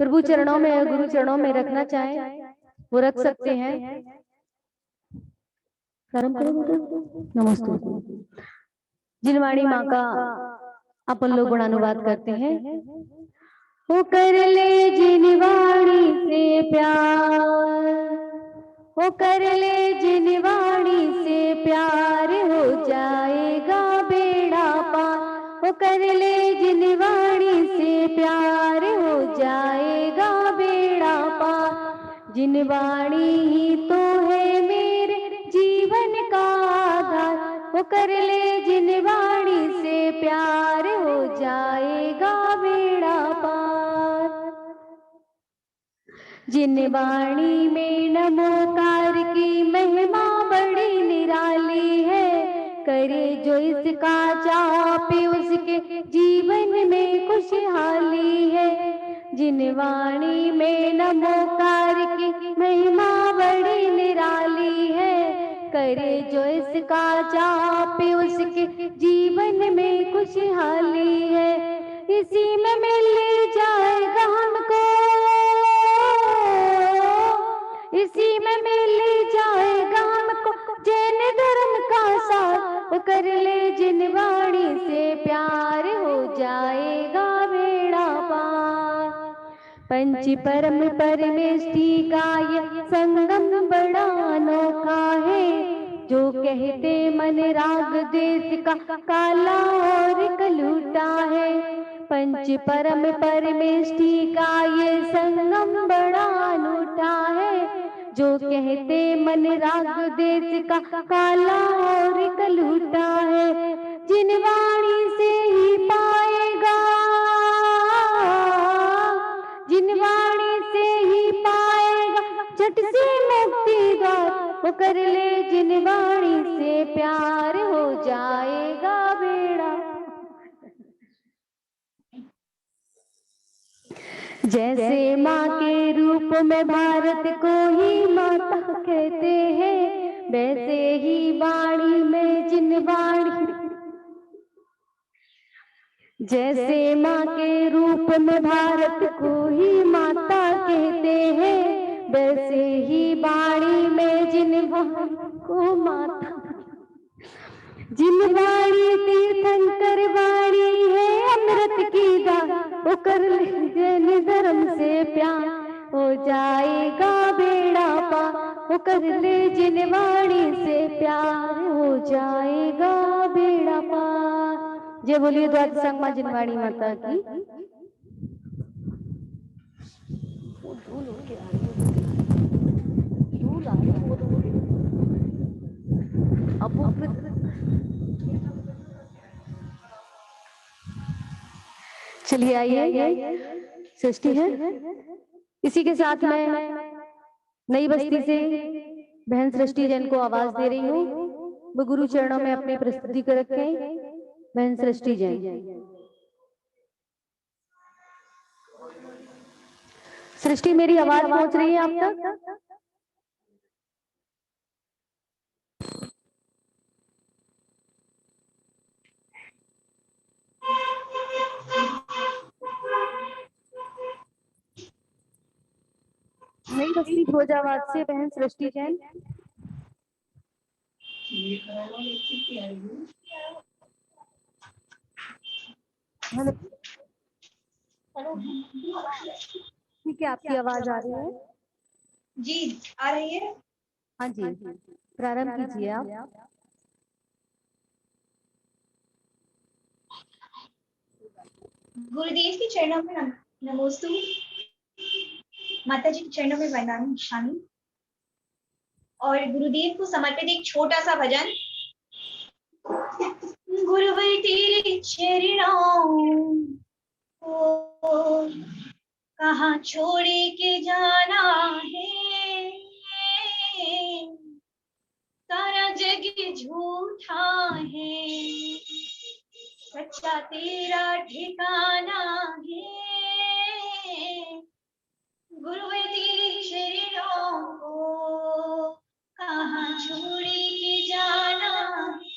प्रभु चरणों में, गुरु चरणों में रखना चाहे वो रख सकते हैं। प्रारंभ करें। नमस्ते। जिनवाणी माँ का अपन लोग गुणानुवाद करते हैं। वो कर ले जिनवाणी से प्यार, वो कर ले जिनवाणी से प्यार, हो जाएगा बेड़ा पार। वो कर ले जिनवाणी से प्यार, हो जाएगा बेड़ा पार। जिनवाणी ही तो है मेरे जीवन का आधार। वो कर ले जिनवाणी से प्यार, हो जाएगा बेड़ा पार। जिनवाणी में नमोकार की महिमा बड़ी निराली है। करे जो इसका जापे उसके जीवन में खुशहाली है। जिनवाणी में नमोकार की महिमा बड़ी निराली है। करे जो इसका जापे उसके जीवन में खुशहाली है। इसी में मिल जाएगा हमको, इसी में मिल जाएगा हमको जैन धर्म का साथ। वो कर ले जिनवाणी से प्यार, हो जाएगा बेड़ा पार। पंच परम परमेष्टि का ये संगम बड़ा अनोखा है। जो कहते मन राग देश का काला और कलूटा है। पंच परम परमेष्टि का ये संगम बड़ा अनूठा है। जो कहते मन राग देश का काला और कलूटा है। जिनवाणी से ही पाएगा, जिनवाणी से ही पाएगा झट से मुक्ति द्वार। वो कर ले जिनवाणी से प्यार, हो जाएगा बेड़ा। जैसे माँ के रूप में भारत को ही माता कहते हैं, वैसे ही वाणी में जिनवाणी, जैसे माँ के रूप में भारत को ही माता कहते हैं, वैसे ही वाणी में जिनवाणी को माता। जिनवाणी तीर्थंकर वाणी है अमृत की दान। वो कर ले जैन धर्म से प्यार, हो जाएगा बेड़ा पार। वो कर ले जिनवाणी से प्यार, हो जाएगा बेड़ा पार। जय बोलिए द्वादश संगमा जिनवाणी माता की। चलिए आइए, सृष्टि है। इसी के साथ मैं नई बस्ती से बहन सृष्टि जैन को आवाज दे रही हूँ। वो गुरु चरणों में अपनी प्रस्तुति कर रखें। बहन सृष्टि जैन। सृष्टि मेरी आवाज पहुंच रही है आप तक? नई बस्ती भोजाबाद से बहन सृष्टि जैन। हेलो, ठीक है, आपकी आवाज आ रही है? जी आ रही है। हाँ जी, प्रारंभ कीजिए आप। गुरुदेव के चरणों में नमोस्तु। माता जी के चरणों में वंदन शामी। और गुरुदेव को समर्पित एक छोटा सा भजन। गुरुवर तेरे चरणों को कहाँ छोड़ के जाना है। सारा जग झूठा है, सच्चा तेरा ठिकाना है। गुरुवर तेरे चरणों को कहाँ छोड़ के जाना है।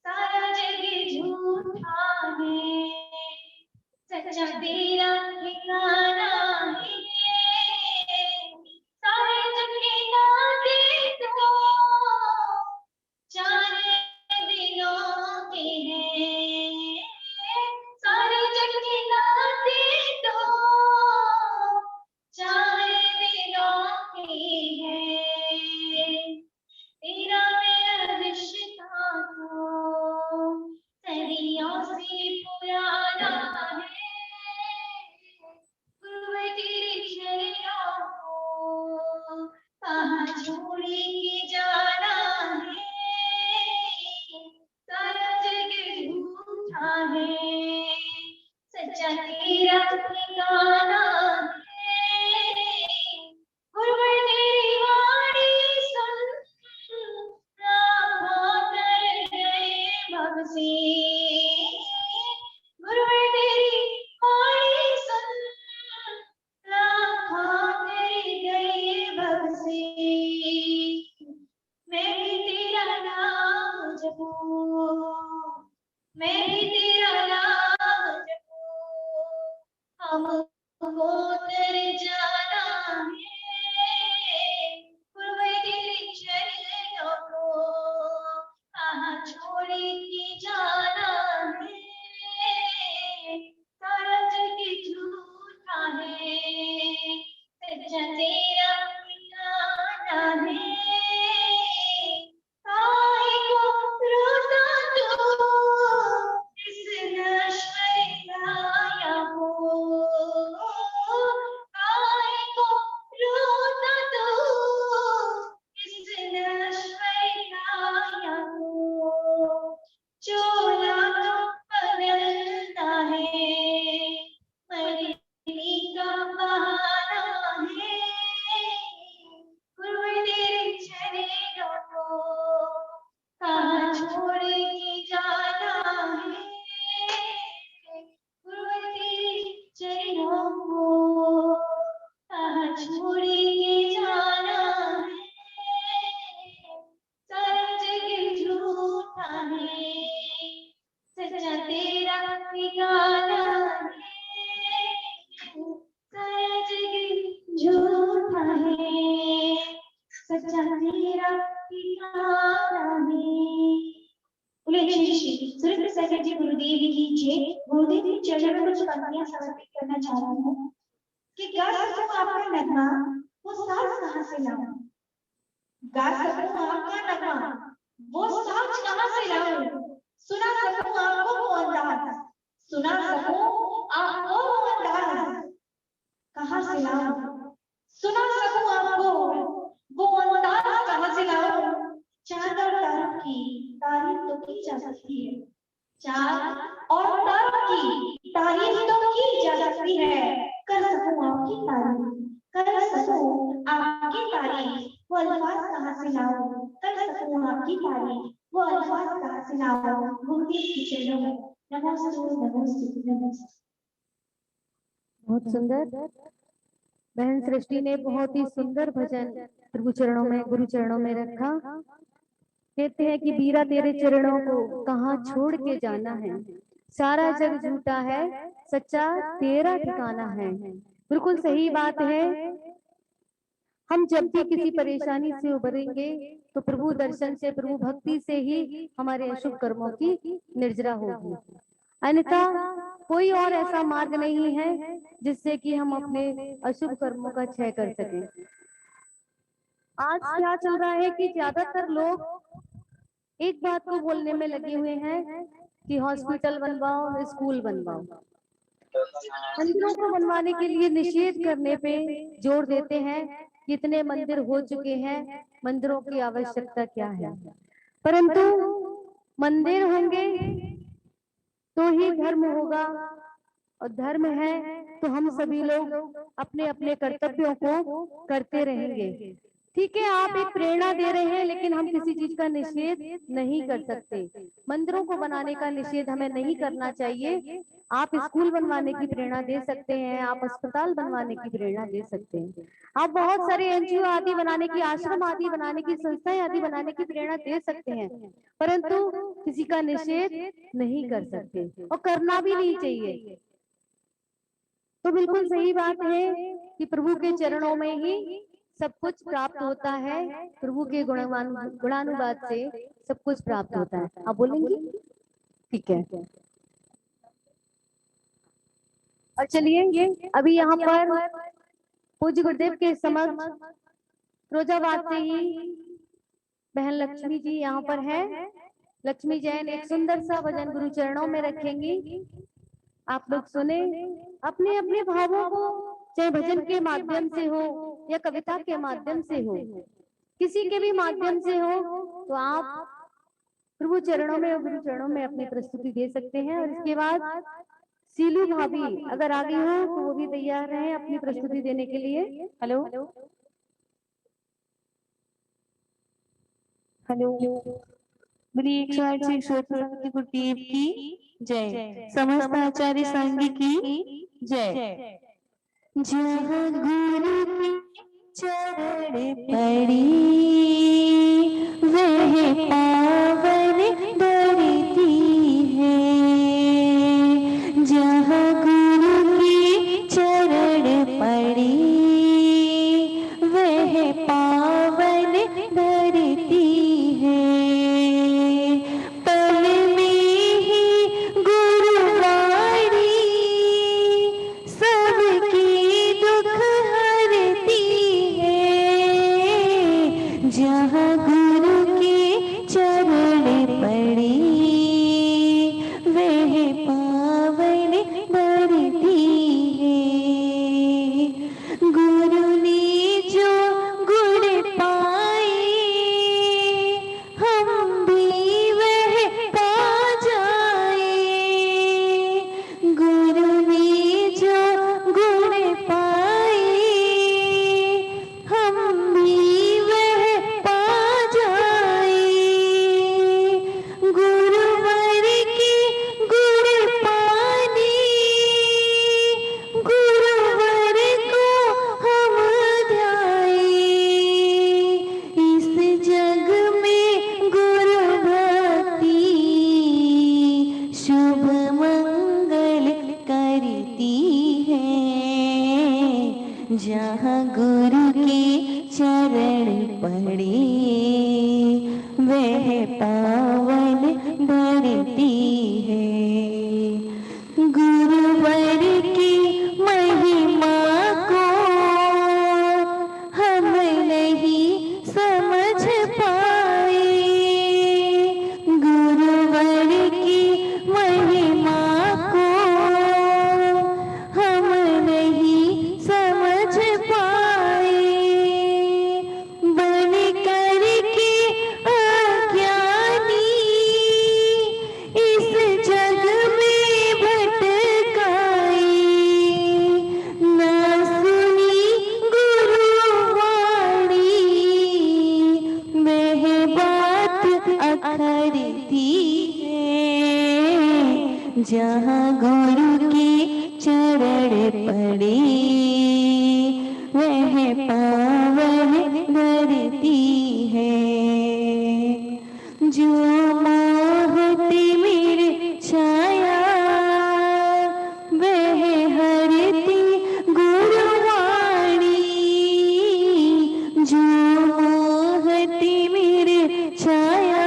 सारा जग झूठा है, सच्चा तेरा ठिकाना ठिकाना है। गुरुवर तेरी वाणी सुन राह कर गए भव से। गुरुवर तेरी वाणी सुन राह कर गए भव से। मैं भी तेरा नाम जपूं, मैं भी तेरा नाम जपूं, हमको तर जाना है। गुरुवर तेरे चरणों को कहाँ छोड़ के जाना है। सारा जग झूठा है, सच्चा तेरा ठिकाना है। काहे को रोता तू इस नश्वर काया को। काहे को रोता तू इस नश्वर काया को। चोला तो बदलता है, मरने का बहाना है। गुरुवर तेरे चरणों को कहाँ छोड़ के जाना है। गुरुवर तेरे चरणों को कहाँ छोड़ के जाना है। सारा जग झूठा है, सच्चा तेरा ठिकाना है। सारा जग झूठा है, सच्चा तेरा ठिकाना है। बोले श्री श्री सूर्य प्रसाद जी गुरुदेव की जय। गुरुदेव के चरणों में कुछ पंक्तियां समर्पित करना चाह रही हूँ कि गा सकूं आपका नगमा वो साज कहाँ से लाऊं। गा सकूं आपका नगमा वो साज कहाँ से लाऊं। सुना सकूं आपको वो अंदाज, सुना सकूं आपको वो अंदाज कहाँ से लाऊं। सुना सकूं आपको वो अंदाज कहाँ से लाऊं। चांद और तारों की तारीफ तो की जा सकती है, चांद और तारों की तारीफ तो की जा सकती है। कर सकूं आपकी तारीफ, कर सकूं आपकी तारीफ वो अल्फाज कहाँ से लाऊं। कर सकूं आपकी तारीफ वो अल्फाज कहाँ से लाऊं। गुरुदेव के चरणों में नमस्ते नमस्ते नमस्ते। बहुत सुंदर। बहन सृष्टि ने बहुत ही सुंदर भजन प्रभु चरणों में, गुरु चरणों में रखा। कहते हैं कि बीरा तेरे चरणों को कहाँ छोड़ के जाना है। सारा जग झूठा है, सच्चा तेरा ठिकाना है। बिल्कुल सही बात है। हम जब भी किसी परेशानी से उबरेंगे तो प्रभु दर्शन से, प्रभु भक्ति से ही हमारे अशुभ कर्मों की निर्जरा होगी। अन्यथा कोई और ऐसा मार्ग नहीं है जिससे कि हम अपने अशुभ कर्मों का क्षय कर सकें। आज क्या चल रहा है कि ज्यादातर लोग एक बात को बोलने में लगे हुए हैं कि हॉस्पिटल बनवाओ, स्कूल बनवाओ। मंदिरों को बनवाने के लिए निषेध करने पे जोर देते हैं। कितने मंदिर हो चुके हैं, मंदिरों की आवश्यकता क्या है। परंतु मंदिर होंगे तो ही धर्म होगा, और धर्म है तो हम सभी लोग अपने अपने कर्तव्यों को करते रहेंगे। ठीक है, आप एक प्रेरणा दे रहे हैं, लेकिन हम किसी चीज का निषेध नहीं कर सकते। मंदिरों को बनाने का निषेध हमें नहीं करना चाहिए। आप स्कूल बनवाने की प्रेरणा दे सकते हैं, आप अस्पताल बनवाने की प्रेरणा दे सकते हैं, आप बहुत सारे एनजीओ आदि बनाने की, आश्रम आदि बनाने की, संस्थाएं आदि बनाने की प्रेरणा दे सकते हैं, परंतु किसी का निषेध नहीं कर सकते और करना भी नहीं चाहिए। तो बिल्कुल सही बात है कि प्रभु के चरणों में ही सब कुछ प्राप्त होता है। प्रभु के गुणानुवाद से सब कुछ प्राप्त होता है। आप बोलेंगी? ठीक है। और चलिए अभी यहाँ पर पूज्य गुरुदेव के समक्ष फिरोजाबाद से ही बहन लक्ष्मी जी यहाँ पर है। लक्ष्मी जैन एक सुंदर सा भजन गुरु चरणों में रखेंगी। आप लोग सुने, अपने अपने भावों को, चाहे भजन के माध्यम से हो या कविता के माध्यम से हो, किसी के भी माध्यम से हो, तो आप प्रभु चरणों में और गुरु चरणों में अपनी प्रस्तुति दे सकते हैं। और इसके बाद सीलू भाभी अगर आ गई हो तो वो भी तैयार है अपनी प्रस्तुति देने के लिए। हेलो हेलो, बोलिए 108 ईश्वर संघ गुरुदेव की जय, समस्त आचार्य संघ की जय। जहाँ गुरु की चरण पड़ी वह पावन धरती है। जहाँ गुरु की चरण पड़ी वह पावन धरती है। पल में ही गुरुवाणी सबकी दुख हरती है। जहाँ गुरु के चरण पड़ी वह पावन धरती है। गुरु ने जो गुण पाए हम भी वह पा जाए। गुरु ने जो गुण पाए हम भी वह पा जाए। गुरुवर की गुण पाने गुरुवर को हम ध्याए। इस जग में गुरु भक्ति शुभ मंगल करती है। जहाँ गुरु के चरण पड़े वह पावन धरती है। गुरुवर की महिमा को हम नहीं समझ पाए। गुरुवर की महिमा को हम नहीं समझ पाए। बन कर के अज्ञानी इस जग में भटकाए। ना सुनी गुरुवाणी वह बात अखरती है। जहाँ गुरु के चरण पड़े वह पावन धरती है। जो मोहती मेरे छाया वह हरती गुरुवाणी। जो मोहती मेरे छाया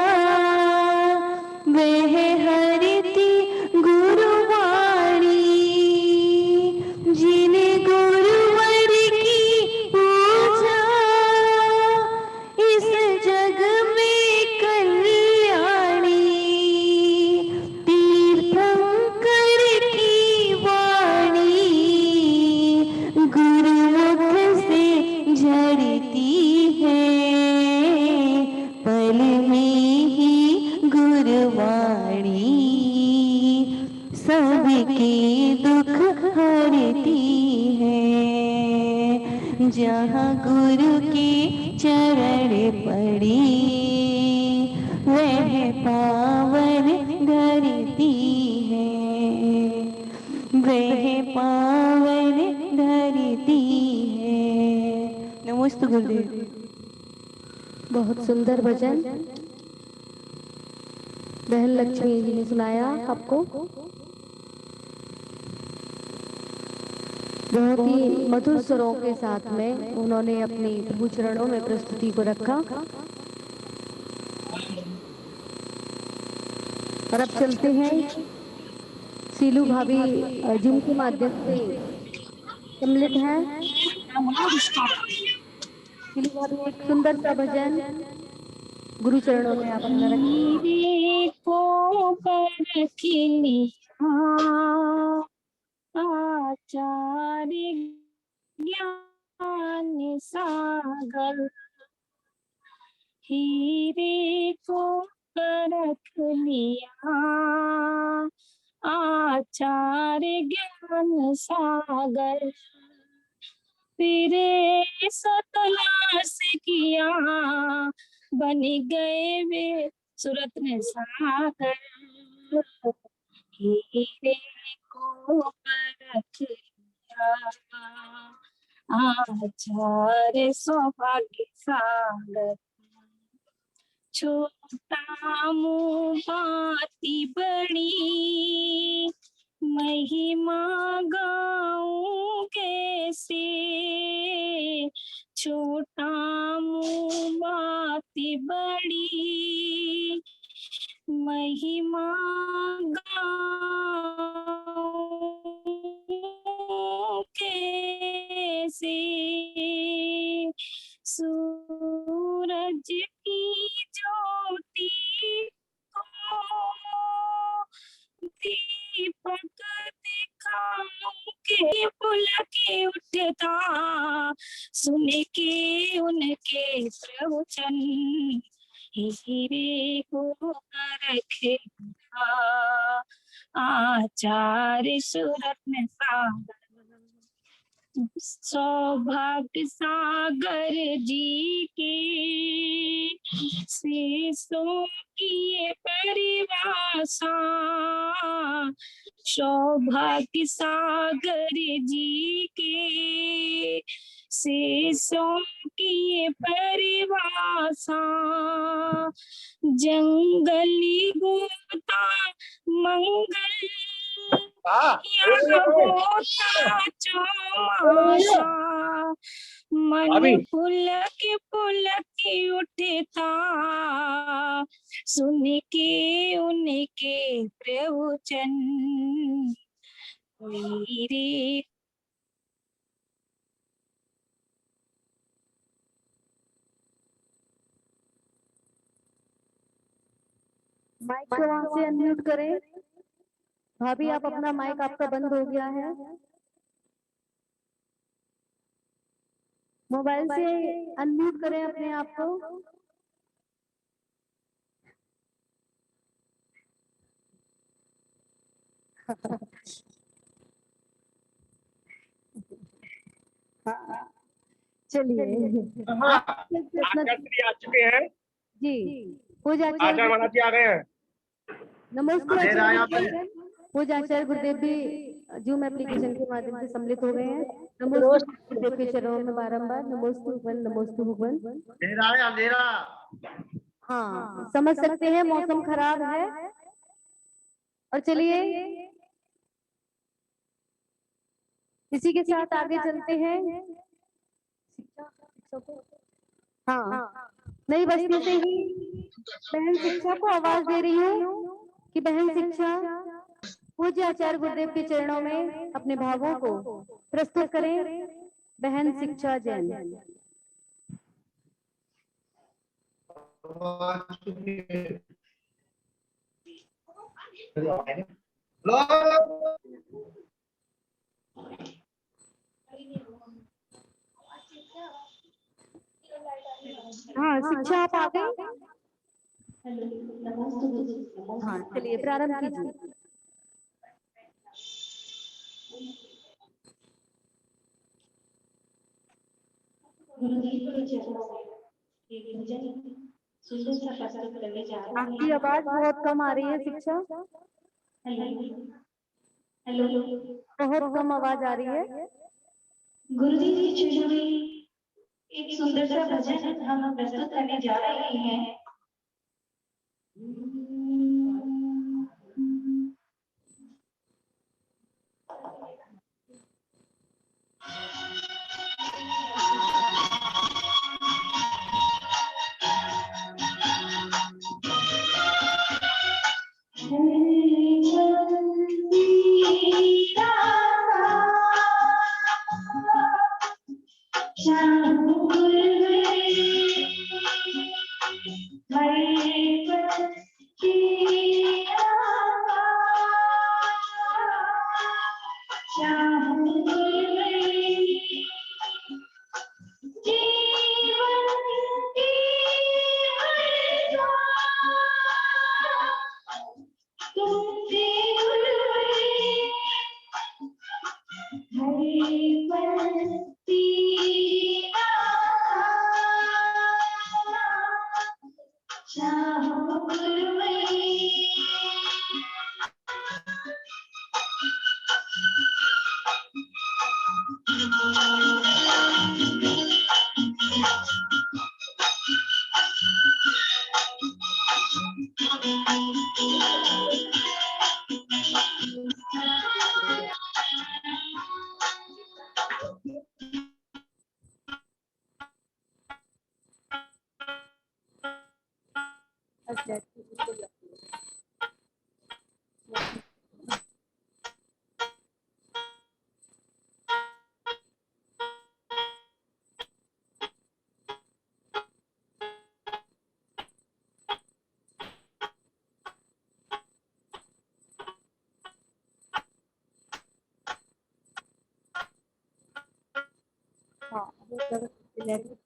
वह हरती गुरुवाणी। जिन गुरुवर की पूजा इस जग में कल्याणी। तीर्थंकर की वाणी गुरुमुख से झरती है। पल में ही गुरुवाणी सबके दुख हरती है। जहाँ गुरु के चरण पड़ी वह पावन धरती है। वह पावन धरती है। नमस्ते गुरुदेव। बहुत सुंदर भजन बहन लक्ष्मी जी ने सुनाया आपको। बहुत ही मधुर स्वरों के साथ में उन्होंने अपनी प्रभु चरणों में प्रस्तुति को रखा। और अब चलते हैं सीलू भाभी जिनके माध्यम से सम्मिलित है। सीलू भाभी एक सुंदर सा भजन गुरु चरणों में आप अपना रखिए। को परखिनिया आचार्य ज्ञान सागर। हीरे को परख लिया आचार्य ज्ञान सागर, फिरे सतला से किया, बन गए वे सुरत्न सागर। हीरे को परख लिया, आचार्य सौभाग्य सागर। छोटा मुँह बाती बड़ी, महिमा गाऊं कैसे। छोटा मुँह बाती बड़ी, महिमा गाऊं कैसे। सूरज की ज्योति को दीपक दिखाऊं के पुलके उठता, सुन के उनके प्रवचन। हीरे को परख लिया, आचार्य सुरत्न सागर। सौभाग्य सागर जी के शीशों की परिभाषा। सौभाग्य सागर जी के शीशों की परिभाषा। जंगली गोता मंगल यहाँ होता चौमासा। मन पुलक उठता, सुन के उनके प्रवचन। हीरे माइक को वहां से अनम्यूट करें। भाभी आप अपना माइक, आपका बंद हो गया है। मोबाइल से अनम्यूट करें अपने आप को। चलिए आ चुके हैं जी, पूजा आचार्य महाराज जी आ गए हैं। नमस्ते। पूजा आचार्य गुरुदेव भी जूम एप्लीकेशन के माध्यम से सम्मिलित हो गए हैं। नमोस्तु गुरुदेव के चरणों में बारंबार नमोस्तु भगवान, नमोस्तु भगवान। अंधेरा है अंधेरा। हाँ, समझ सकते हैं मौसम खराब है। और चलिए इसी के साथ आगे चलते हैं। हाँ, नई बस्ती से ही बहन शिक्षा को आवाज दे रही हूँ कि बहन शिक्षा पूज्य आचार्य गुरुदेव के चरणों में अपने भावों को प्रस्तुत करें। बहन शिक्षा जैन। हाँ, शिक्षा आप आ गए। हाँ, चलिए प्रारंभ कीजिए। आपकी आवाज बहुत कम आ रही है शिक्षा। हेलो, बहुत कम आवाज आ रही है। गुरुजी की चरणों में एक सुंदर सा भजन हम प्रस्तुत करने जा रहे हैं।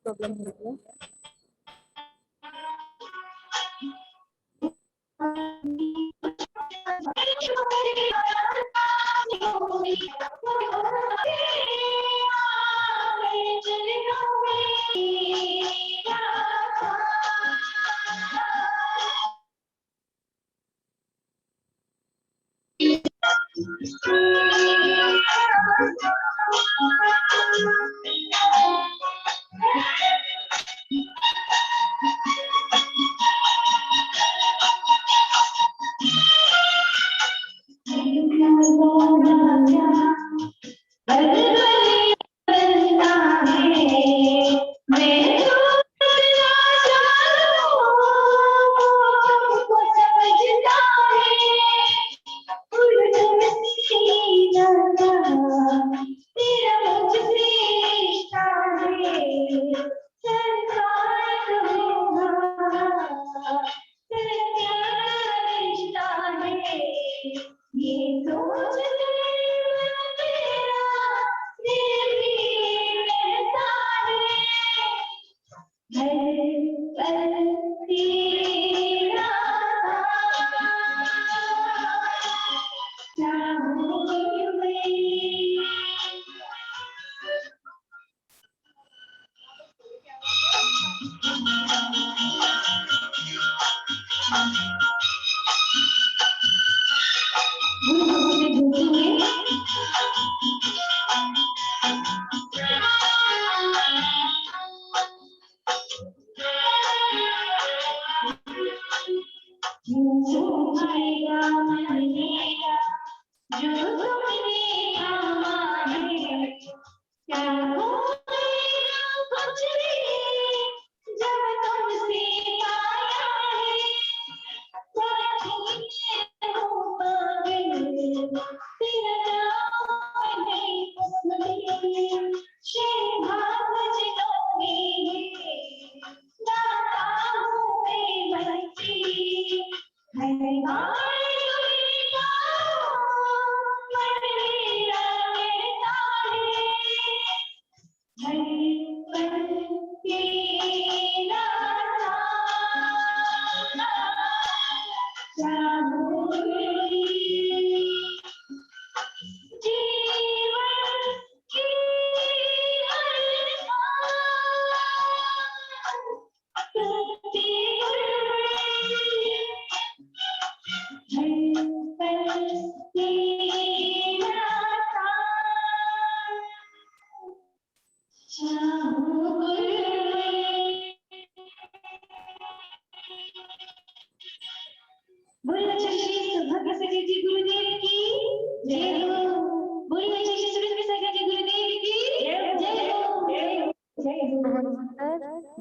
प्रॉब्लम हो रही है।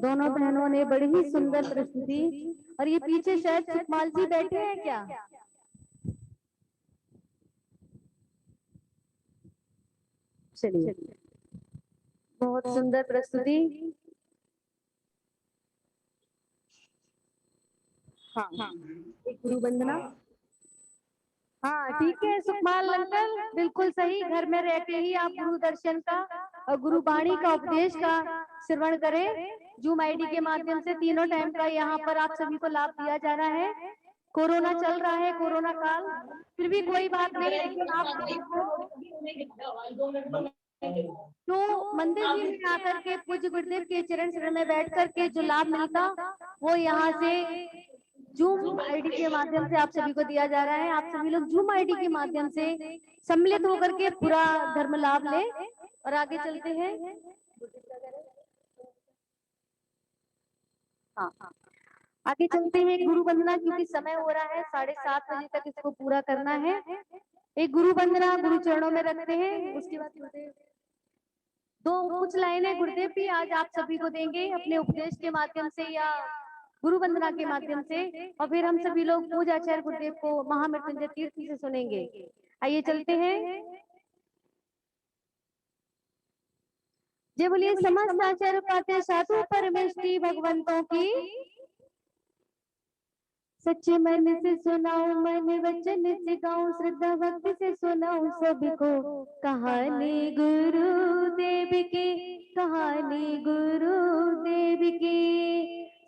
दोनों बहनों ने बड़ी ही सुंदर प्रस्तुति। और ये पीछे शायद सुखमाल जी बैठे हैं क्या? चलिए, बहुत सुंदर प्रस्तुति। हाँ, एक गुरु वंदना। हाँ ठीक है सुखमाल अंकल, बिल्कुल सही। घर में रह के ही आप गुरु दर्शन का और गुरु वाणी का उपदेश का श्रवण करें। जूम आईडी के माध्यम से तीनों टाइम का यहाँ पर आप सभी को लाभ दिया जा रहा है। कोरोना चल रहा है, कोरोना काल, फिर भी कोई बात नहीं, लेकिन आप तो मंदिर जी में आकर के पूज्य गुरुदेव के चरण शरण में बैठ कर के जो लाभ मिलता वो यहाँ से जूम आईडी के माध्यम से आप सभी को दिया जा रहा है। आप सभी लोग जूम आईडी के माध्यम से सम्मिलित होकर के पूरा धर्म लाभ ले। और आगे चलते हैं। हाँ, आगे चलते हैं गुरु वंदना, क्योंकि समय हो रहा है 7:30 बजे तक इसको पूरा करना है। एक गुरु वंदना गुरु चरणों में रखते हैं, उसके बाद गुरुदेव दो कुछ लाइनें गुरुदेव भी आज आप सभी को देंगे अपने उपदेश के माध्यम से या गुरु वंदना के माध्यम से, और फिर हम सभी लोग पूजाचार्य गुरुदेव को महामृत्युंजय तीर्थ से सुनेंगे। आइए चलते हैं। जय बोलिए समस्त आचार्य पाते साधु परमेष्टि भगवंतों की। सच्चे मन से सुनाओ, मन वचन से गाऊं, श्रद्धा भक्ति से सुनाऊं सबको कहानी गुरुदेव की, कहानी गुरुदेव की।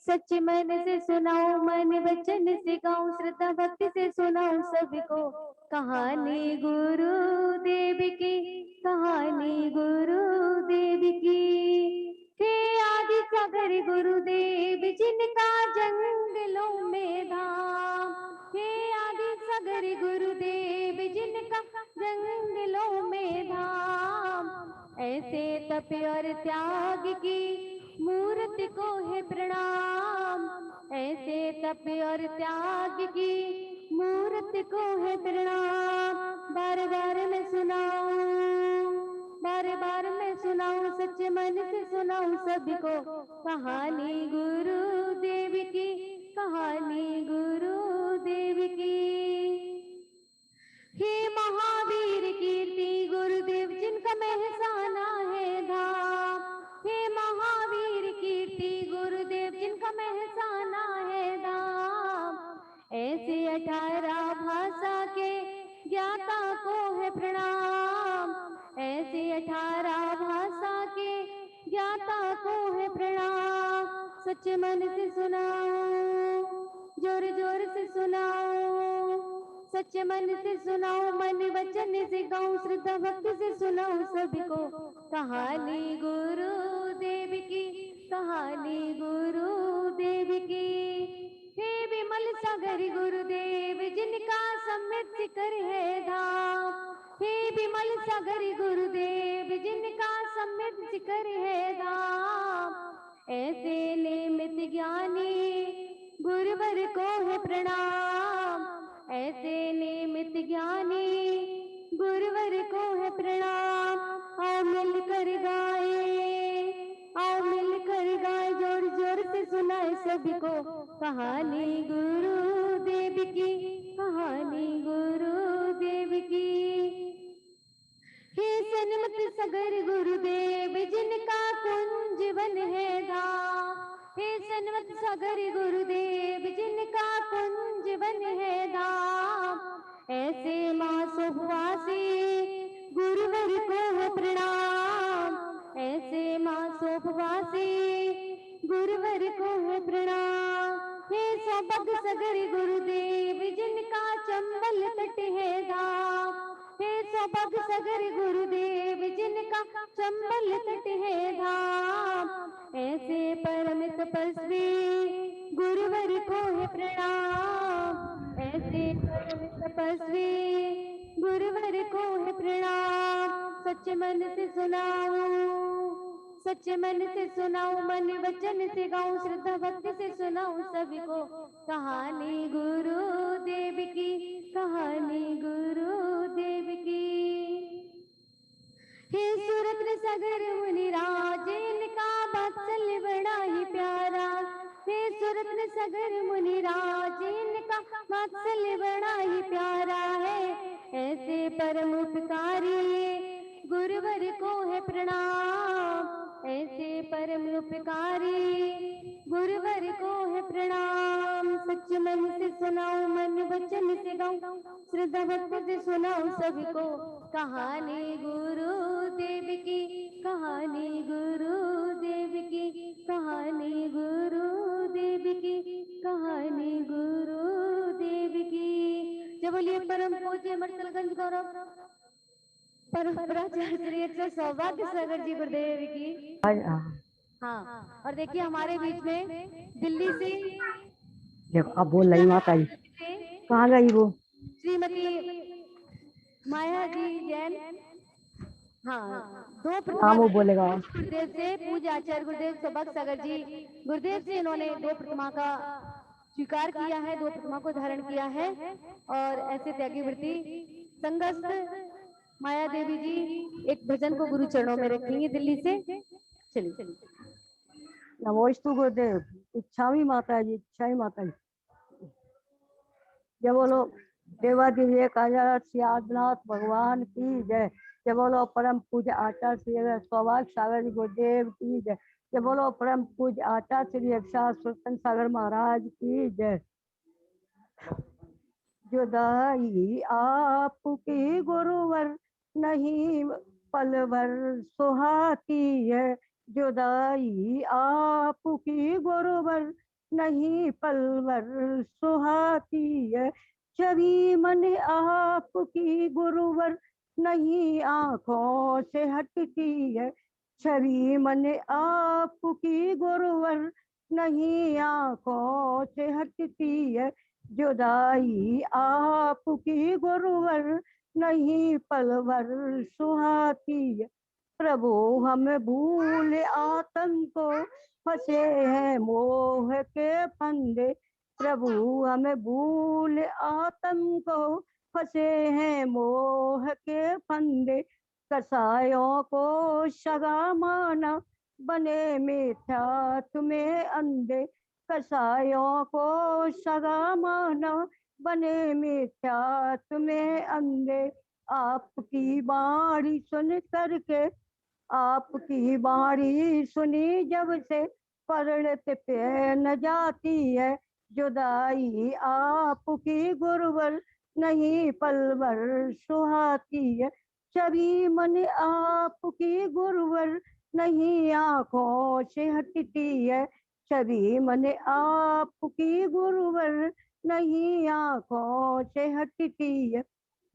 सच्चे मन से सुनाओ, मन वचन से गाऊं, श्रद्धा भक्ति से सुनाऊं सबको कहानी गुरुदेव की, कहानी गुरुदेव की। हे आदि सागर गुरुदेव जिनका जंगलों में धाम, हे आदि सागर गुरुदेव जिनका जंगलों में धाम। ऐसे तप और त्याग की मूर्ति को है प्रणाम, ऐसे तप और त्याग की मूर्ति को है प्रणाम। बार बार मैं सुनाऊं, बार बार मैं सुनाऊं, सच्चे मन से सुनाऊं सबको कहानी गुरुदेव की, कहानी गुरुदेव की। हे महावीर कीर्ति गुरुदेव जिनका महसाना है धाम, हे महावीर कीर्ति गुरुदेव जिनका महसाना है धाम। ऐसे 18 भाषा के ज्ञाता को है प्रणाम, ऐसे 18 भाषा के ज्ञाता को है प्रणाम। सच्चे मन से सुनाओ, जोर जोर से सुनाओ, सच्चे मन से सुनाओ, मन वचन से गाऊं, श्रद्धा भक्ति से सुनाओ सबको कहानी गुरुदेव की, कहानी गुरुदेव की। हे विमल सागर गुरुदेव जिनका सम्यक शिखर है धाम, हे विमल सागर गुरुदेव जिनका सम्यक शिखर है धाम। ऐसे निमित ज्ञानी गुरुवर को है प्रणाम, ऐसे निमित ज्ञानी गुरुवर को है प्रणाम। आओ मिलकर गाए, आओ मिलकर गाए, जोर जोर से सुनाए सबको कहानी गुरुदेव की, कहानी गुरुदेव की। हे सन्मत सागर गुरुदेव जिनका कुंज वन है धाम, हे सन्मत सागर गुरुदेव जिनका कुंज वन है धाम। ऐसे मासोपवासी गुरुवर को है प्रणाम, ऐसे मासोपवासी गुरुवर को है प्रणाम। हे सौभाग्य सागर गुरुदेव जिनका चंबल तट है धाम, हे सौभाग्य सागर गुरुदेव जिनका चंबल तट है धाम। ऐसे परम तपस्वी गुरुवर को है प्रणाम, ऐसे परम तपस्वी गुरुवर को है प्रणाम। सच्चे मन से सुनाओ, सच्चे मन से सुनाओ, मन वचन से गाऊं, श्रद्धा भक्ति से सुनाऊं सबको कहानी गुरुदेव की, कहानी गुरुदेव की। हे सुरत्न सागर मुनिराज इनका वात्सल्य बड़ा ही प्यारा, हे सुरत्न सागर मुनिराज इनका वात्सल्य बड़ा ही प्यारा है। ऐसे परम उपकारी गुरुवर को है प्रणाम, ऐसे परम उपकारी गुरुवर को है प्रणाम। सच्चे मन से सुनाओ, मन वचन से गाऊं, श्रद्धा भक्ति से सुनाओ सबको कहानी गुरुदेव की, कहानी गुरुदेव की, कहानी गुरुदेव की, कहानी गुरुदेव की। जब बोलिए परम पूज्य मर्तलगंज गौरव परम प्राचार्य श्री अक्षर सौभाग्य सागर जी गुरुदेव की। हाँ, और देखिए हमारे बीच में दिल्ली से देखो अब बोल रही माता जी, कहाँ गई वो? श्रीमती माया जी जैन हाँ, दो हाँ प्रतिमा वो बोलेगा। गुरुदेव से पूज्य आचार्य गुरुदेव सौभाग्य सागर जी गुरुदेव से इन्होंने दो प्रतिमा का स्वीकार किया है, दो प्रतिमा को धारण किया है। और ऐसे त्यागी वृत्ति संघस्थ माया देवी जी एक भजन को गुरु चरणों में रखेंगे दिल्ली से। चलिए। नमोस्तु गुरुदेव। इच्छामी माता जी, इच्छामी माता जी। जय बोलो देवाधिदेव एक सियादनाथ भगवान की जय। जय बोलो परम पूज्य आचार्य श्री सौभाग्य सागर जी गुरुदेव की जय। जय बोलो परम पूज्य आचार्य श्री सुल्तान सागर महाराज की जय। जुदाई आपकी गुरुवर नहीं पलवर सुहाती है। जुदाई आपकी गुरुवर नहीं पलवर सुहाती है। छवि मन आपकी गुरुवर नहीं आंखों से हटती है। छवि मन आपकी गुरुवर नहीं आंखों से हटती है। जुदाई आपकी गुरुवर नहीं पलवर सुहाती है। प्रभु हम भूल आतंको फंसे हैं मोह के फंदे। प्रभु हमें भूल आतंको फंसे हैं मोह के फंदे। कसायों को सगा माना बने मिथ्या तुम्हें अंधे। कसायों को सगा माना बने मिथ्या तुम्हें अंधे। आपकी बाणी सुन करके आपकी बाणी सुनी जब से परिणत पे न जाती है। जुदाई आपकी गुरुवर नहीं पलवर सुहाती है। छवि मन आपकी गुरुवर नहीं आंखों से हटती है। छवि मन आपकी गुरुवर नहीं आंखों से हटती है।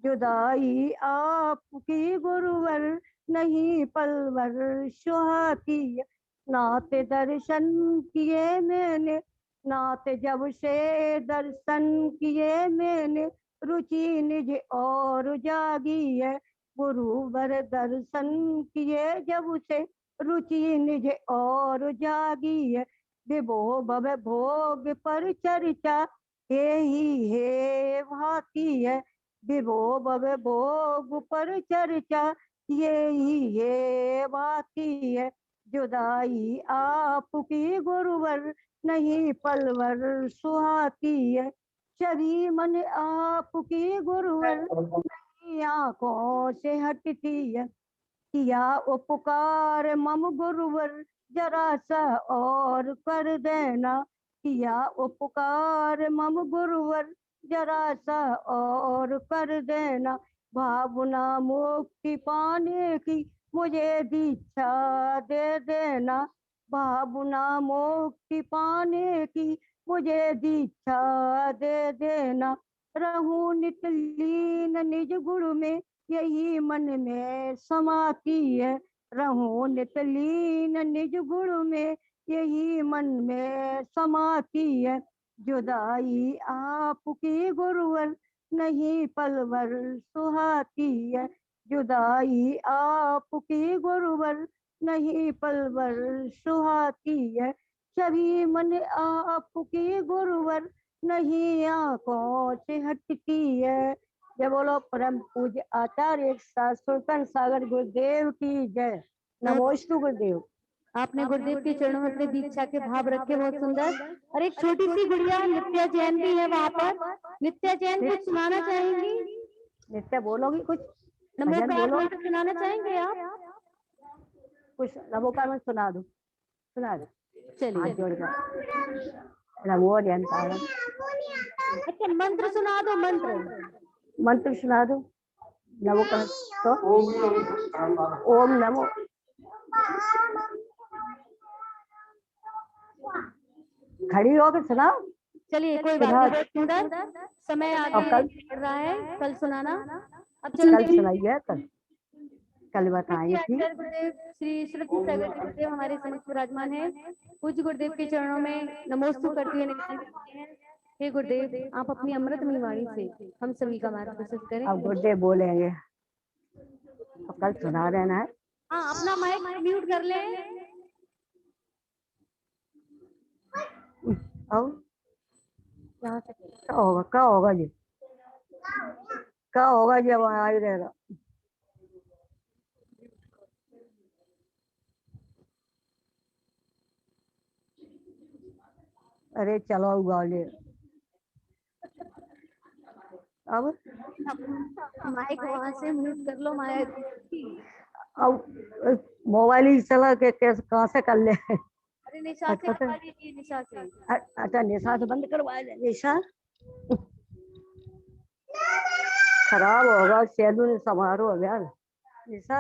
जुदाई आपकी गुरुवर नहीं पलवर सुहाती है। नाते दर्शन किए मैंने नाते जब से दर्शन किए मैंने रुचि निज और जागी है। गुरुवर दर्शन किए जब से रुचि निज और जागी है। विभो भव भोग पर चर्चा यही है भाती है। विभो भव भोग पर चर्चा यही है बाती है। जुदाई आपकी गुरुवर नहीं पलवर सुहाती है। छवि मन आपकी गुरुवर नहीं आंखों से हटती है। किया उपकार मम गुरुवर जरा सा और कर देना। किया उपकार मम गुरुवर जरा सा और कर देना। भावना मुक्ति पाने की मुझे दीक्षा दे देना। भावना मुक्ति पाने की मुझे दीक्षा दे देना। रहूं नित लीन निज गुरु में यही मन में समाती है। रहूं नित लीन निज गुरु में यही मन में समाती है। जुदाई आपकी गुरुवर नहीं पलवर सुहाती है। जुदाई आपकी गुरुवर नहीं पलवर सुहाती है। छवि मन आपकी गुरुवर नहीं आंखों से हटती है। जय बोलो परम पूज्य आचार्य सुल्तान सागर गुरुदेव की जय। नमोस्तु गुरुदेव। आपने गुरुदेव के चरणों में अपने दीक्षा के भाव रखे, बहुत सुंदर। और एक छोटी सी गुड़िया नित्या जैन भी है वहाँ पर। नित्या जैन कुछ सुनाना चाहेंगी? नित्या बोलोगी कुछ? नमो भजन कार बोलो। मंत्र सुनाना चाहेंगे आप? कुछ नमोकार में सुना दो, सुना दो। हाथ चलिए। जोड़कर नमो ज्ञानकार। अच्छा मंत्र सुना दो, मंत्र मंत्र सुना दो। नमो कर तो ओम नमो। खड़ी होकर सुनाओ। चलिए कोई बात नहीं, बहुत सुंदर। समय आगे बढ़ रहा है, कल सुनाना। अब कल चलते सुनाइए, कल बताएंगे। आचार्य गुरुदेव श्री श्रुति सागर जी गुरुदेव हमारे समक्ष विराजमान है। पूज्य गुरुदेव के चरणों में नमोस्तु करते हुए निवेदन करते हैं, हे गुरुदेव आप अपनी अमृतमयी वाणी से हम सभी का मार्गदर्शन करें। अब गुरुदेव बोलेंगे। और कल सुना रहना है। हाँ, अपना माइक म्यूट कर ले। और क्या होगा जी, क्या होगा जी, अब आ ही रहेगा। अरे चलो उगा ले अब। माइक वहां से म्यूट कर लो माइक। अब मोबाइल ही चला के कैसे कहाँ से कर ले। अरे निशा से करवा लीजिए, निशा से। अच्छा निशा से बंद करवा दे। निशा खराब होगा, सैलून समारोह हो गया। निशा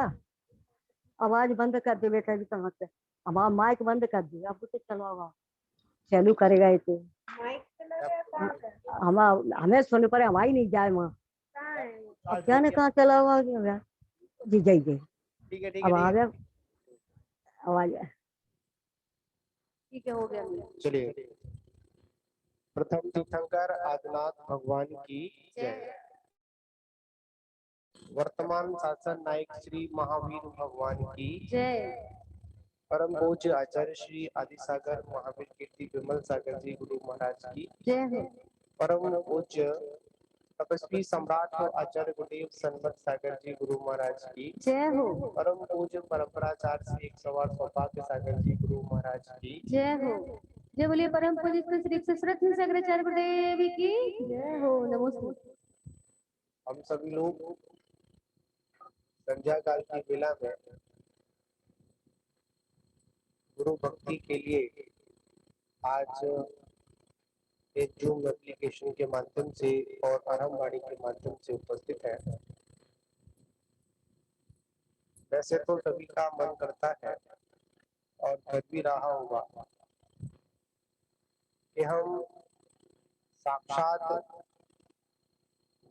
आवाज बंद कर दे बेटा, भी कहाँ से हमारा माइक बंद कर दी। अब तो चलो चालू करेगा ये तो हम हमें सुनने पर हमारी नहीं जाए वहाँ। अब क्या ने कहाँ चला हुआ जी जय जय। ठीक है अब आ गया आवाज। ठीक है, हो गया। चलिए, प्रथम तीर्थंकर आदिनाथ भगवान की जय। वर्तमान शासन नायक श्री महावीर भगवान की जय। परम पूज्य आचार्य श्री आदिसागर महावीर कीर्ति विमल सागर जी गुरु महाराज की जय हो। परम पूज्य तपस्वी सम्राट आचार्य गुरुदेव सन्मत सागर जी गुरु महाराज की जय हो। परम पूज्य परंपराचार्य श्री 108 सौभाग्य सागर जी गुरु महाराज की जय हो। जय बोलिए परम पूज्य श्री सश्रत शंकराचार्य गुरुदेव की जय हो। नमस्ते। हम सभी लोग संध्या काल की वेला में गुरु भक्ति के लिए आज एक जूम एप्लीकेशन के माध्यम से और आरामवाणी के माध्यम से उपस्थित है। वैसे तो सभी का मन करता है और कर भी रहा होगा कि हम साक्षात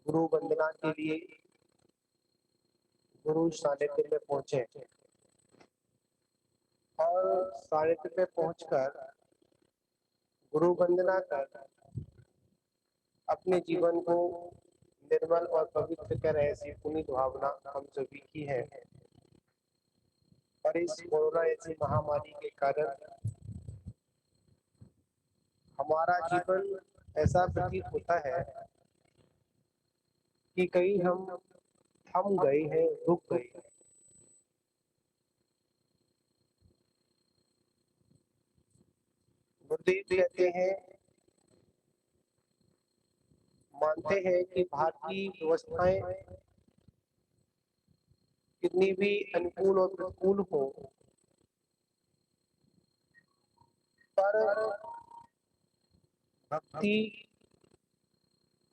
गुरु वंदना के लिए गुरु सानिध्य में पहुंचे और सानिध्य में पहुंचकर गुरु वंदना कर अपने जीवन को निर्मल और पवित्र कर, ऐसी पुनीत भावना हम सभी की है। और इस कोरोना ऐसी महामारी के कारण हमारा जीवन ऐसा प्रतीत होता है कि कहीं हम थम गए हैं, रुक गए हैं। गुरुदेव कहते हैं, मानते हैं कि भारतीय व्यवस्थाएं कितनी भी अनुकूल और प्रतिकूल हो, पर भक्ति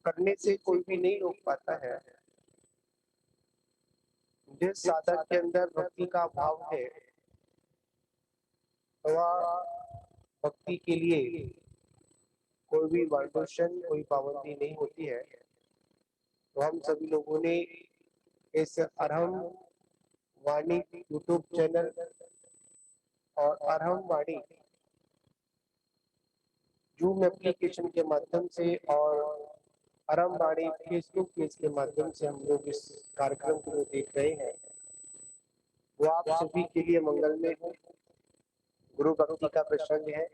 करने से कोई भी नहीं रोक पाता है। जिस साधक के अंदर भक्ति का भाव है, वह भक्ति के लिए कोई भी बांधोशन, कोई पाबंदी नहीं होती है। तो हम सभी लोगों ने इस अरहम वाणी यूट्यूब चैनल और अरहम वाणी जूम एप्लीकेशन के माध्यम से और अरहम वाणी फेसबुक पेज के माध्यम से हम लोग इस कार्यक्रम को देख रहे हैं, वो आप सभी के लिए मंगलमय हो, गुरु भक्ति का प्रसंग है।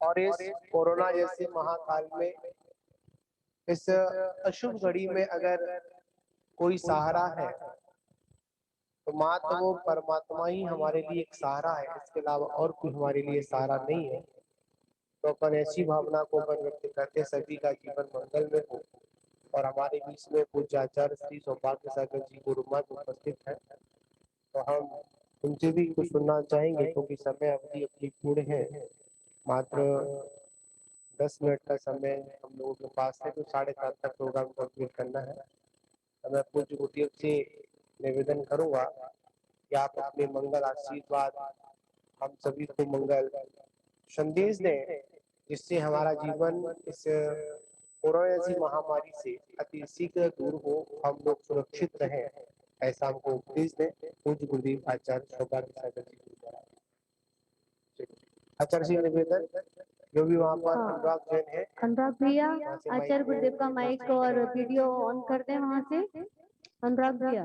और इस कोरोना जैसे महाकाल में, इस अशुभ घड़ी में अगर कोई सहारा है तो मात्र वो परमात्मा ही हमारे लिए एक सहारा है, इसके अलावा और कोई हमारे लिए सहारा नहीं है। तो अपन ऐसी भावना को अपन व्यक्त करते, सभी का जीवन मंगल में हो। और हमारे बीच में पूज्य आचार्य श्री सौभाग्य सागर जी गुरु महाराज उपस्थित है, तो हम उनसे भी कुछ सुनना चाहेंगे, क्योंकि समय अवधि अपनी पूर्ण है। मात्र 10 मिनट का समय हम लोगों के पास है, तो 7:30 तक प्रोग्राम कंप्लीट करना है। तो मैं पूज्य गुरुदेव से निवेदन करूंगा कि आप अपने मंगल आशीर्वाद हम सभी को मंगल संदेश दें, जिससे हमारा जीवन इस कोरोना जैसी महामारी से अति शीघ्र दूर हो, हम लोग सुरक्षित रहें, ऐसा हमको उपदेश दें। पूज्य गुरुदेव आचार्य सौभाग्य सागर जी गुरुद्वारा। आचार्य जी निवेदन, जो भी वहाँ पर अनुराग जैन है, अनुराग भैया आचार्य गुरुदेव का माइक और वीडियो ऑन कर दें वहां से। अनुराग भैया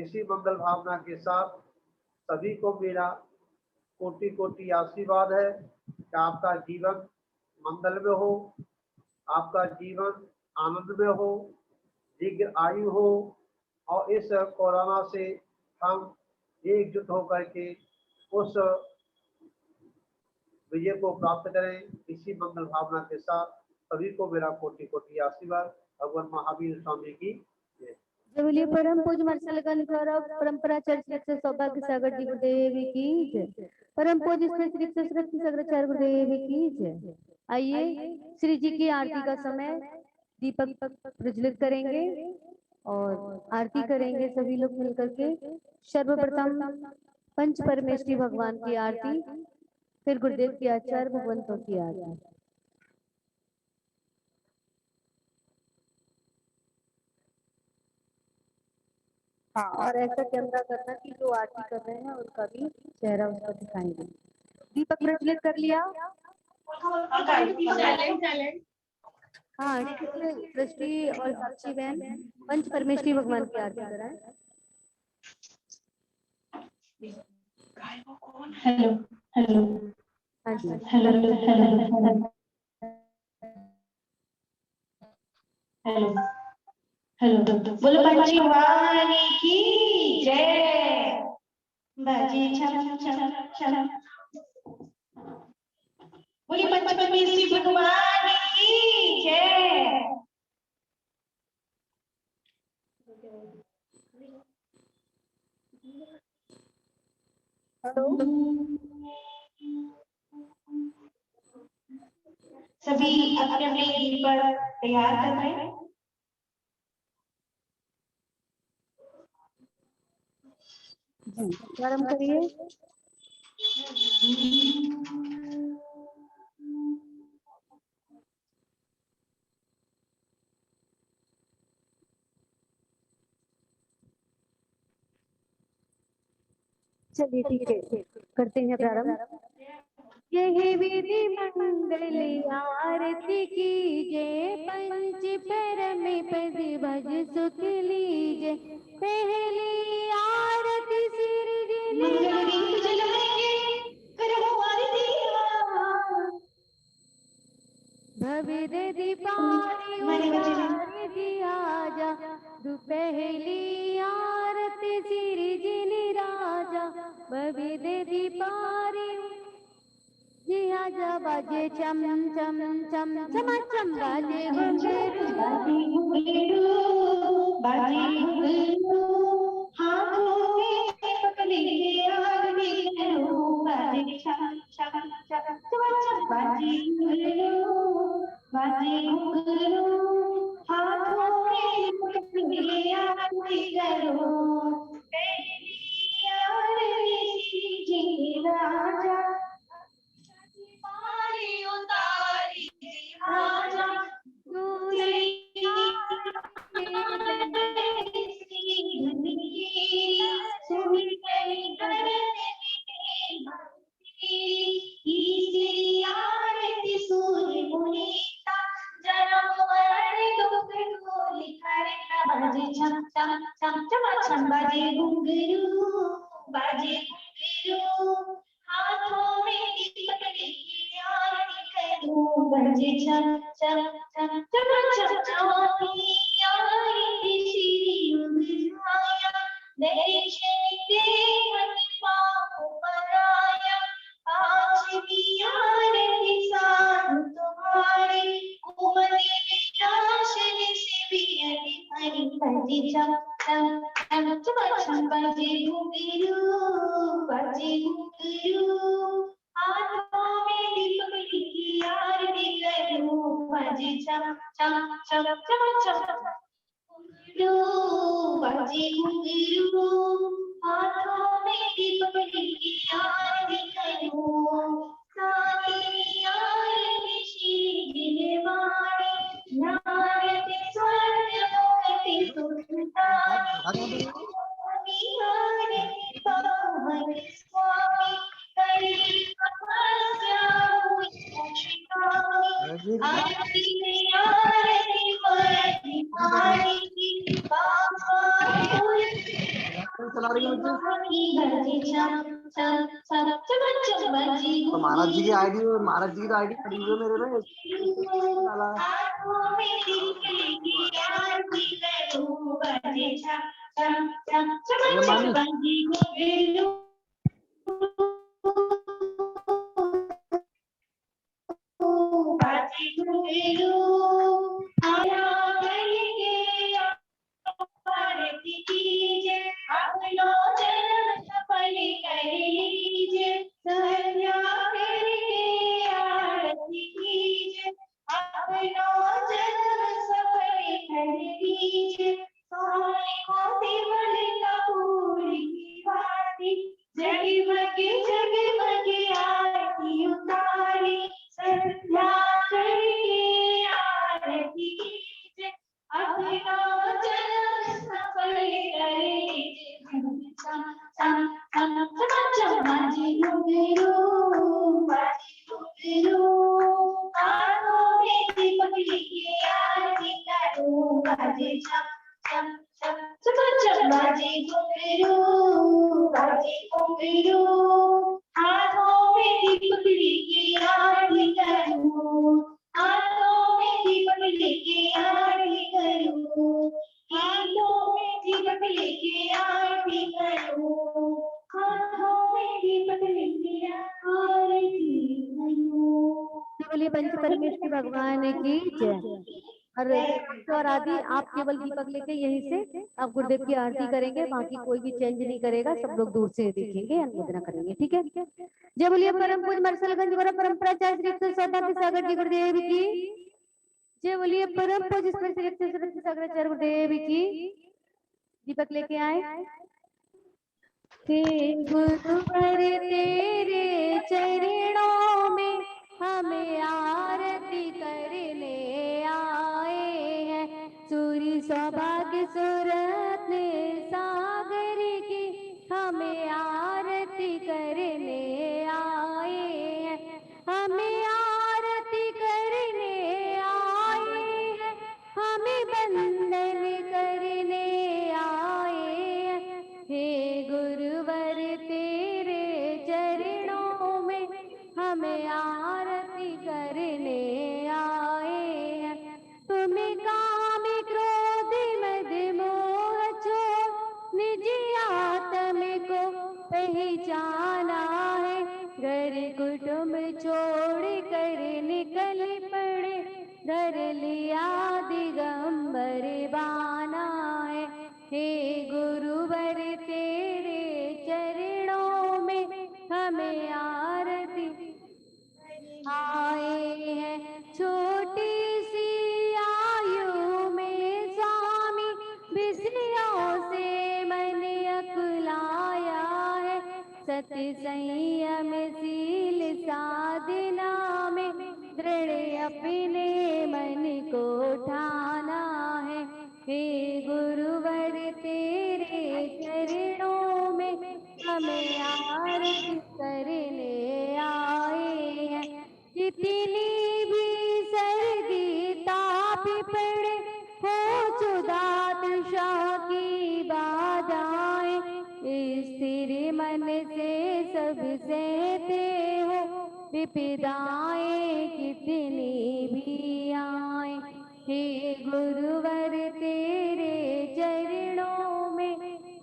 इसी मंगल भावना के साथ सभी को मेरा कोटि कोटि आशीर्वाद है कि आपका जीवन मंगल में हो, आपका जीवन आनंद में हो, दीर्घ आयु हो और इस कोरोना से हम एकजुट होकर के उस विजय को प्राप्त करें। इसी मंगल भावना के साथ सभी को मेरा कोटि कोटि आशीर्वाद। भगवान महावीर स्वामी की जय। जय बोलिए परम पूज्य मर्सलगंज गौरव परंपरा चर्चित से सौभाग्य सागर जी गुरुदेव की जय। परम पूज्य श्री सग्राचार्य गुरुदेव की जय। आइए श्री जी की आरती का समय, दीपक प्रज्वलित करेंगे और आरती करेंगे सभी लोग मिलकर के। सर्वप्रथम पंच परमेश्वरी भगवान की आरती, फिर गुरुदेव की आचार्य भगवंतों की आरती। हाँ, और ऐसा कैमरा करना कि जो आरती कर रहे हैं उनका भी चेहरा उसको दिखाएंगे। दीपक प्रज्वलित कर लिया। हाँ, दृष्टि और साक्षी बहन पंच परमेश्वरी भगवान की आरती कराएं। हेलो हेलो हाँ जी, हेलो हेलो हेलो हेलो बोलो पंच भगवान की जय। बाजे छम छम छम, बोलिए पंच परमेश्वरी भगवान की जय। सभी अपने अपने गीत पर तैयार कर रहे हैं। जी प्रारंभ करिए। चलिए ठीक है, करते हैं प्रारंभ। यही विधि मंगल आरती कीजे, पंच परम पद भज सुख लीजे। पहली आरती सिर मंगल दीप जलाएंगे, करो आरती। भविद दीपारी उतार दिया जा, पहली आरती सिर जिन राजा। भविद दीपारी जी आजा, बाजे चम चम चम चम चम, बाजे घुंघरू बाजे घुंघरू, हाथों में पकड़ी आरती करो। बाजे छम छम छम छम, बाजे घुंघरू बाजे घुंघरू, हाथों में पकड़ी आरती करो। पहली आरती जी राजा, पारी उतारी राजा। दूसरी आरती सूर्य मुनीता, जन्म मरण दुख को लिखाए। बाजे छम छम छम छम छम, बाजे घुंघरू बाजे घुंघरू, हाथों में दीपक लेके आरती करूं। बाजे छम छम छम छम छम छम, आई श्री उमाया, दर्शन देव पाप पराया। आज भी आरती साधु तुम्हारे, कुमति विनाशन से भी हरि। बाजे छम छम छम छम, बाजे घुंघरू बाजे घुंघरू, हाथों में दीपक लेके आरती करूं। बाजे छम छम छम छम छम, बाजे घुंघरू, हाथों में दीपक लेके आरती करूं। सारी आरती श्री जिनवाणी, नारद स्वर्ग मुक्ति सुखदाई। आरती पावन स्वामी, करी तपस्या हुई मुझकामी। आरती में आरती बड़ी भारी, बाबा चला रही है बच्चे? तो महाराज जी की आईडी, महाराज जी की आईडी पड़ी हुई है मेरे में डाला है। ये मानी जगमगे जगमगे आरती उतारी संध्या करके आरती कीजिए अपना जन्म सफल करे बाजी घुंघरू बाजी घुंघरू कानों में दीपक लेके आरती करो बाजे चम चम चम चम बाजी घुंघरू बाजी घुंघरू हाथों में दीपक लेके आरती करो हाथों में दीपक लेके आरती करो हाथों में दीपक लेके आरती करो हाथों में दीपक लेके आरती करो। बोलिए पंच परमेश्वर भगवान की जय। और आदि आप केवल दीपक लेके यहीं से आप गुरुदेव की आरती करेंगे, बाकी कोई भी चेंज नहीं करेगा, सब लोग दूर से देखेंगे, अनुमोदना करेंगे, ठीक है। जय बोलिए परम पूज्य मरसलगंज गौरव परंपराचार्य श्री सौदागर सागर जी गुरुदेव की जय। बोलिए परम पूज्य सागराचार्य गुरुदेव की। दीपक लेके आए। गुरुवर तेरे चरणों में हमें आरती करने आए हैं, सूर्य सौभाग्य सूरत सागर की हमें आरती करने आए हैं, हमें आरती करने आए हैं, हमें बंदन करने आए हैं। हे गुरुवर तेरे चरणों में हमें आरती करने आए हैं, तुम्हें काम क्रोध मद मोह छोड़ निज आत्म को पहचाना है, घर कुटुंब छोड़ कर निकल पड़े, धर लिया दिगंबर बाना है। हे गुरुवर तेरे चरणों में हमें आरती आए हैं, छोटी सी आयु में स्वामी विषयों से मन अकुलाया है, सत्य संयम शील साधना में दृढ़ अपने मन को ठाना है। हे गुरुवर तेरे चरणों में हमें आरती करने आए हैं, कितनी भी सर्दी ताप पड़े हो चुदात शाह की बाधाएं, स्थिर मन से सब सहते हो विपदाएं कितनी भी आए। हे गुरुवर तेरे चरणों में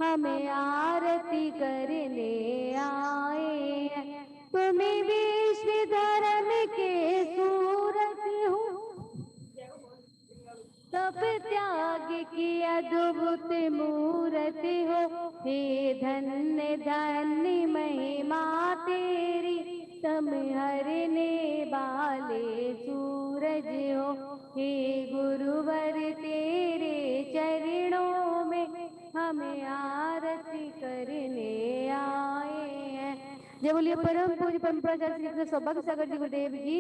हमें आरती करने आए हैं, तुम्हें विश्व धर्म के सूरत हो, तब त्याग की अद्भुत मूरत हो। हे धन्य धन्य महिमा तेरी, तम हरने वाले सूरज हो। हे गुरुवर तेरे चरणों में हमें आरती करने आए हैं। जय बोलिए परम पूज्य परंपराचार्य श्री सौभाग्य सागर जी गुरुदेव की।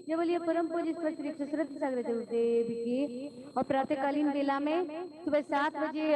जय बोलिए परम पूज्य श्री सागर जी गुरुदेव की। और प्रातःकालीन बेला में सुबह 7 बजे